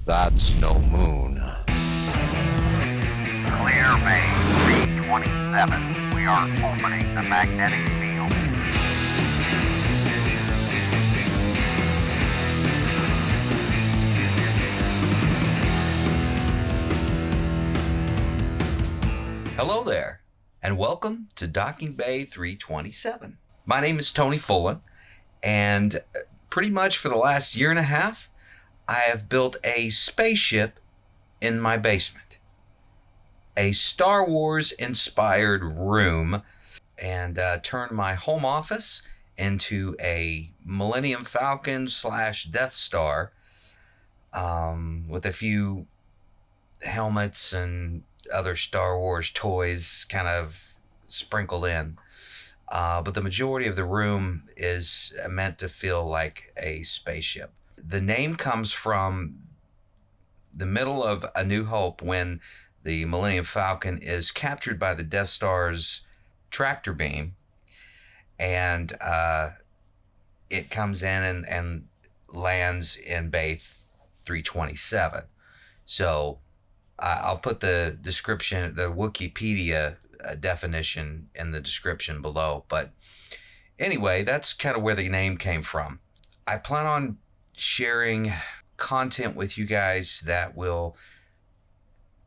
That's no moon. Clear Bay 327. We are opening the magnetic field. Hello there, and welcome to Docking Bay 327. My name is Tony Fullen, and pretty much for the last year and a half, I have built a spaceship in my basement. A Star Wars inspired room, and turned my home office into a Millennium Falcon / Death Star with a few helmets and other Star Wars toys kind of sprinkled in. But the majority of the room is meant to feel like a spaceship. The name comes from the middle of A New Hope when the Millennium Falcon is captured by the Death Star's tractor beam, and it comes in and lands in Bay 327. So I'll put the description, the Wikipedia definition in the description below. But anyway, that's kind of where the name came from. I plan on sharing content with you guys that will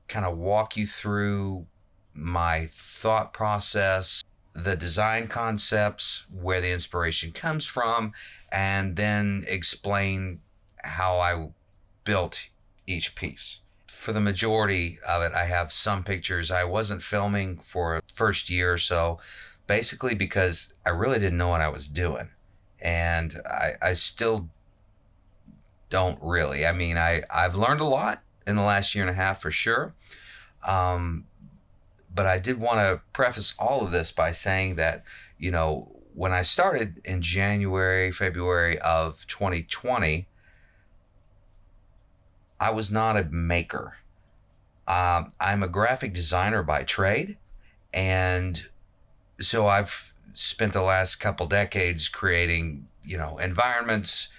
kind of walk you through my thought process, the design concepts, where the inspiration comes from, and then explain how I built each piece. For the majority of it, I have some pictures. I wasn't filming for the first year or so, basically because I really didn't know what I was doing. And I still don't really. I mean, I've learned a lot in the last year and a half for sure. But I did want to preface all of this by saying that, when I started in January, February of 2020, I was not a maker. I'm a graphic designer by trade, and so I've spent the last couple decades creating, environments,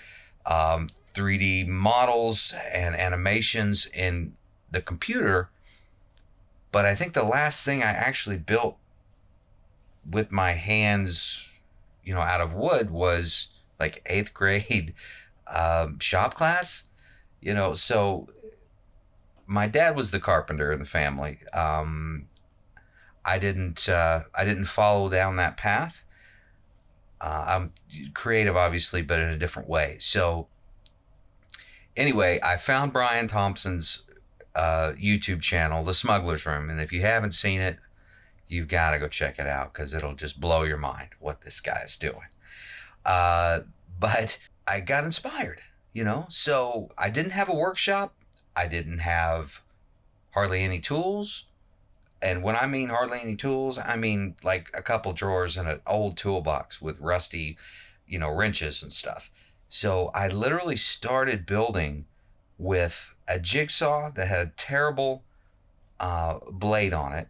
3D models, and animations in the computer. But I think the last thing I actually built with my hands, out of wood was like 8th grade shop class. So my dad was the carpenter in the family. I didn't follow down that path. I'm creative, obviously, but in a different way. So anyway, I found Brian Thompson's YouTube channel, The Smuggler's Room, and if you haven't seen it, you've got to go check it out because it'll just blow your mind what this guy is doing. But I got inspired. So I didn't have a workshop. I didn't have hardly any tools. And when I mean hardly any tools, I mean like a couple drawers and an old toolbox with rusty, wrenches and stuff. So I literally started building with a jigsaw that had a terrible blade on it,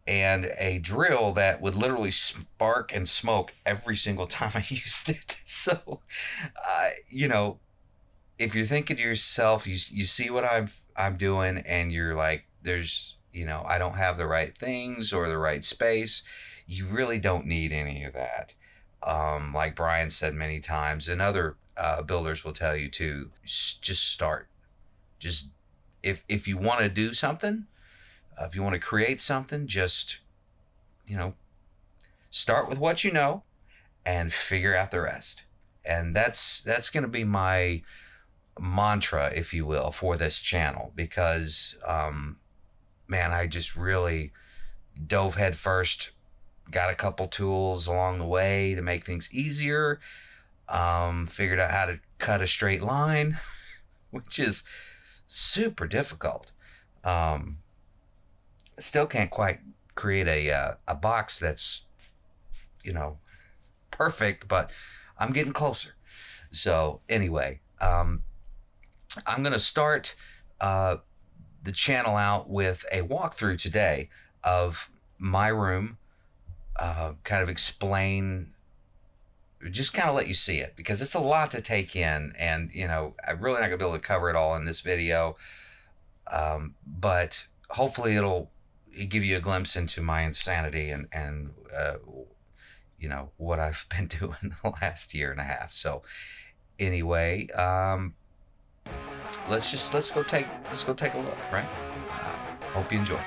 and a drill that would literally spark and smoke every single time I used it. So, if you're thinking to yourself, you see what I'm doing, and you're like, there's, I don't have the right things or the right space. You really don't need any of that. Like Brian said many times, and other builders will tell you too, just start. Just if you want to do something, if you want to create something, just, start with what you know and figure out the rest. And that's going to be my mantra, if you will, for this channel, because, man, I just really dove head first, got a couple tools along the way to make things easier, figured out how to cut a straight line, which is super difficult. Still can't quite create a box that's, perfect, but I'm getting closer. So anyway, I'm going to start the channel out with a walkthrough today of my room, kind of explain just kind of let you see it, because it's a lot to take in, and I'm really not gonna be able to cover it all in this video. But hopefully it'll give you a glimpse into my insanity and what I've been doing the last year and a half. So anyway, let's go take a look, right? Hope you enjoy.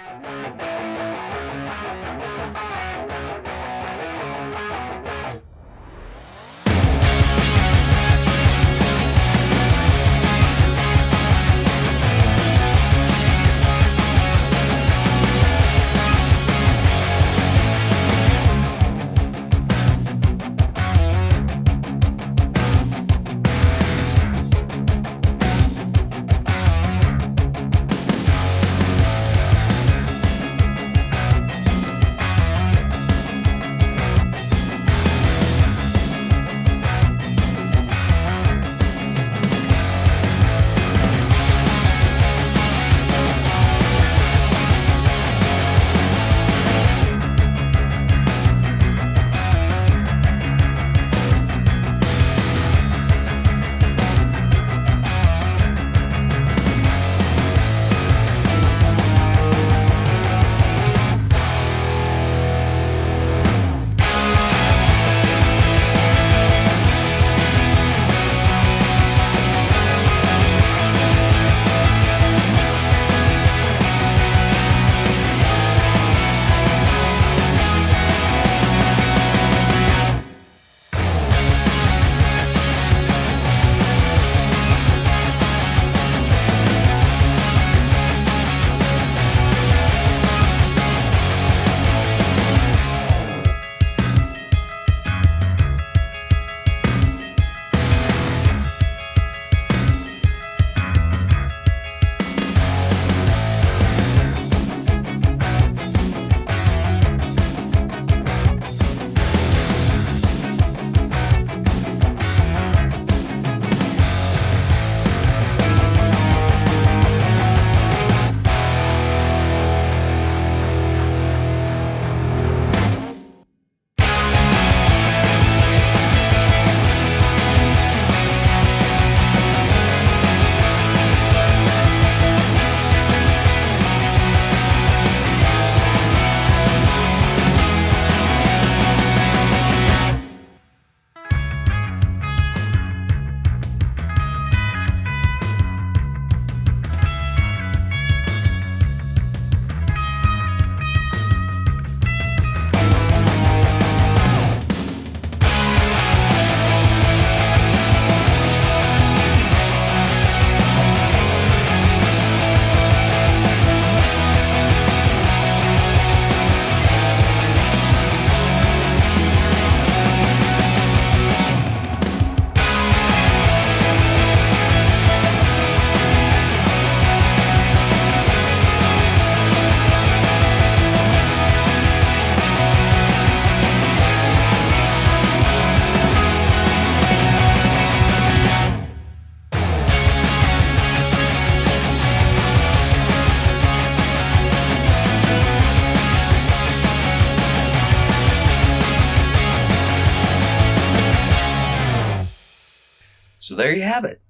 So there you have it,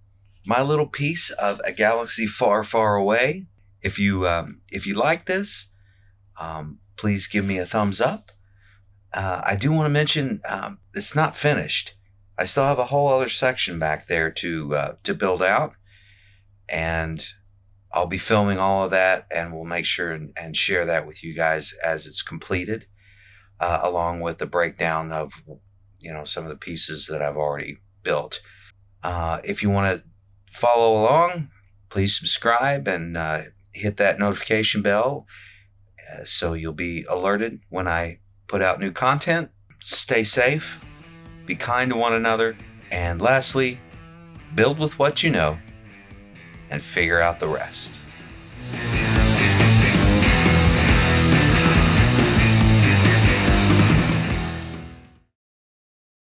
my little piece of a galaxy far, far away. If you like this, please give me a thumbs up. I do want to mention it's not finished. I still have a whole other section back there to build out, and I'll be filming all of that, and we'll make sure and share that with you guys as it's completed, along with the breakdown of some of the pieces that I've already built. If you want to follow along, please subscribe and hit that notification bell so you'll be alerted when I put out new content. Stay safe, be kind to one another, and lastly, build with what you know and figure out the rest.